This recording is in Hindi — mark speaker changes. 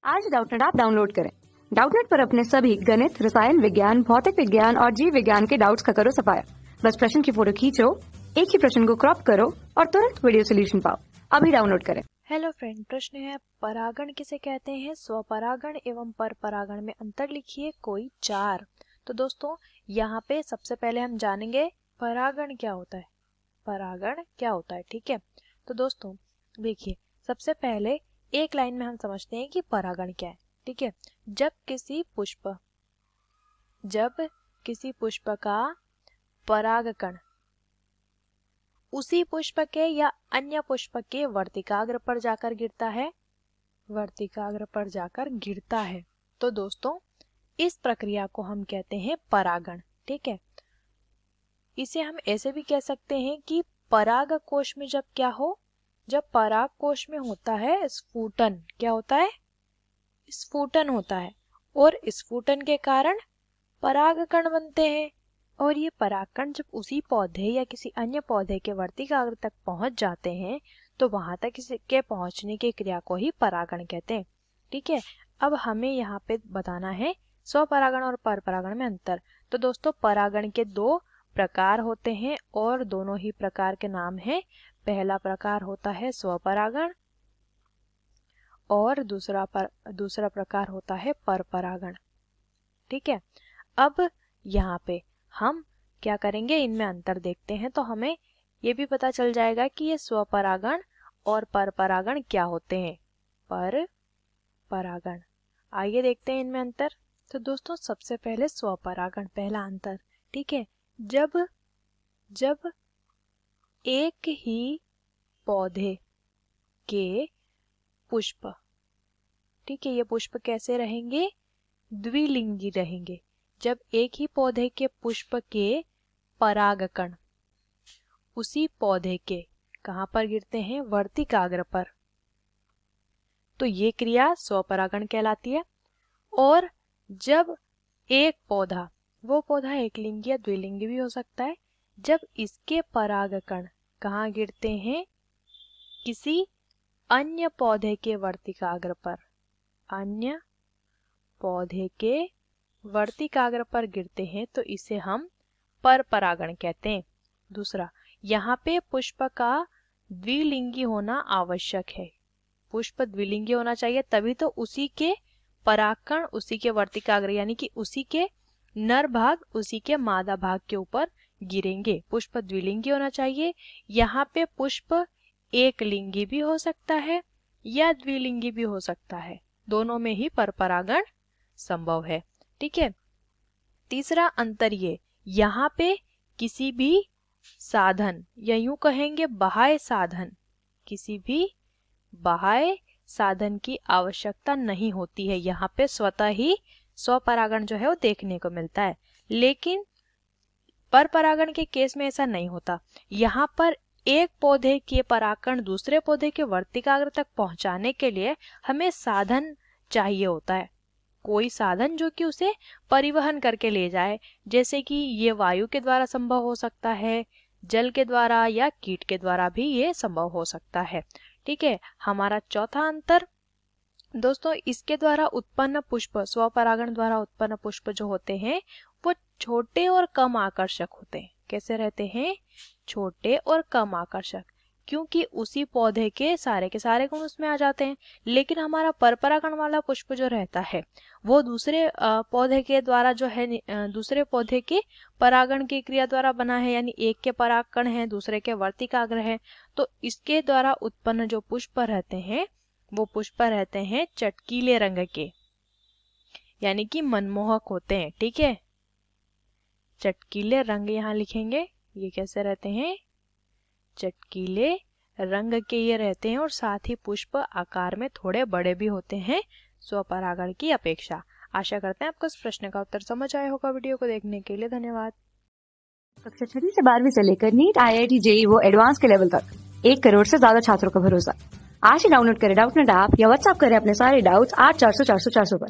Speaker 1: आज डाउटनेट ऐप डाउनलोड करें। डाउटनेट पर अपने सभी गणित, रसायन विज्ञान, भौतिक विज्ञान और जीव विज्ञान के डाउट्स का करो सफाया। बस प्रश्न की फोटो खींचो, एक ही प्रश्न को क्रॉप करो और तुरंत वीडियो सोल्यूशन पाओ। अभी डाउनलोड करें।
Speaker 2: हेलो फ्रेंड, प्रश्न है परागण किसे कहते हैं? स्वपरागण एवं परपरागण में अंतर लिखिए कोई 4। तो दोस्तों यहाँ पे सबसे पहले हम जानेंगे परागण क्या होता है। परागण क्या होता है, ठीक है। तो दोस्तों देखिए, सबसे पहले एक लाइन में हम समझते हैं कि परागण क्या है, ठीक है। जब किसी पुष्प का परागकण उसी पुष्प के या अन्य पुष्प के वर्तिकाग्र पर जाकर गिरता है, तो दोस्तों इस प्रक्रिया को हम कहते हैं परागण, ठीक है। इसे हम ऐसे भी कह सकते हैं कि पराग कोश में जब पराग कोश में होता है स्फुटन, क्या होता है? स्फुटन होता है, और स्फुटन के कारण परागकण बनते हैं। और ये परागकण जब उसी पौधे या किसी अन्य पौधे के वर्तिकाग्र तक पहुंच जाते हैं तो वहां तक इसके पहुंचने की क्रिया को ही परागण कहते हैं, ठीक है। अब हमें यहाँ पे बताना है स्वपरागण और परपरागण में अंतर। तो दोस्तों परागण के 2 प्रकार होते हैं और दोनों ही प्रकार के नाम हैं। पहला प्रकार होता है स्वपरागण और दूसरा प्रकार होता है परपरागण, ठीक है। अब यहाँ पे हम क्या करेंगे, इनमें अंतर देखते हैं तो हमें ये भी पता चल जाएगा कि ये स्वपरागण और परपरागण क्या होते हैं। परपरागण, आइए देखते हैं इनमें अंतर। तो दोस्तों सबसे पहले स्वपरागण, पहला अंतर, ठीक है। जब एक ही पौधे के पुष्प, ठीक है, ये पुष्प कैसे रहेंगे? द्विलिंगी रहेंगे। जब एक ही पौधे के पुष्प के परागकण उसी पौधे के कहाँ पर गिरते हैं? वर्तिकाग्र पर, तो ये क्रिया स्वपरागण कहलाती है। और जब एक पौधा, वो पौधा एकलिंगी या द्विलिंगी भी हो सकता है, जब इसके परागकण कहाँ गिरते हैं? किसी अन्य पौधे के वर्तिकाग्र पर, अन्य पौधे के वर्तिकाग्र पर गिरते हैं, तो इसे हम परपरागण कहते हैं। दूसरा, यहाँ पे पुष्प का द्विलिंगी होना आवश्यक है। पुष्प द्विलिंगी होना चाहिए, तभी तो उसी के परागकण उसी के वर्तिकाग्र यानी कि उसी के नर भाग उसी के मादा भाग के ऊपर गिरेंगे। पुष्प द्विलिंगी होना चाहिए। यहाँ पे पुष्प एक लिंगी भी हो सकता है या द्विलिंगी भी हो सकता है, दोनों में ही परपरागण संभव है, ठीक है। तीसरा अंतर ये, यहाँ पे किसी भी साधन या यूं कहेंगे बाह्य साधन, किसी भी बाह्य साधन की आवश्यकता नहीं होती है। यहाँ पे स्वतः ही स्वपरागण जो है वो देखने को मिलता है। लेकिन परपरागण के केस में ऐसा नहीं होता। यहाँ पर एक पौधे के परागकण दूसरे पौधे के वर्तिकाग्र तक पहुंचाने के लिए हमें साधन चाहिए होता है, कोई साधन जो कि उसे परिवहन करके ले जाए, जैसे कि ये वायु के द्वारा संभव हो सकता है, जल के द्वारा या कीट के द्वारा भी ये संभव हो सकता है, ठीक है। हमारा चौथा अंतर दोस्तों, इसके द्वारा उत्पन्न पुष्प, स्वपरागण द्वारा उत्पन्न पुष्प जो होते हैं वो छोटे और कम आकर्षक होते हैं। कैसे रहते हैं? छोटे और कम आकर्षक, क्योंकि उसी पौधे के सारे गुण उसमें आ जाते हैं। लेकिन हमारा परपरागण वाला पुष्प जो रहता है वो दूसरे पौधे के द्वारा जो है दूसरे पौधे के परागण की क्रिया द्वारा बना है, यानी एक के परागकण है दूसरे के वर्तिकाग्र है, तो इसके द्वारा उत्पन्न जो पुष्प रहते हैं वो पुष्प रहते हैं चटकीले रंग के, यानी कि मनमोहक होते हैं, ठीक है। चटकीले रंग यहाँ लिखेंगे, ये कैसे रहते हैं? चटकीले रंग के ये रहते हैं, और साथ ही पुष्प आकार में थोड़े बड़े भी होते हैं स्वपरागण की अपेक्षा। आशा करते हैं आपको इस प्रश्न का उत्तर समझ आया होगा। वीडियो को देखने के लिए धन्यवाद।
Speaker 1: कक्षा 6 से 12वीं से लेकर नीट, IIT, JEE वो एडवांस के लेवल तक 1 करोड़ से ज्यादा छात्रों का भरोसा। आज ही डाउनलोड करें डाउटनेट ऐप या व्हाट्सएप करें अपने सारे डाउट्स 8400 400 400 पर।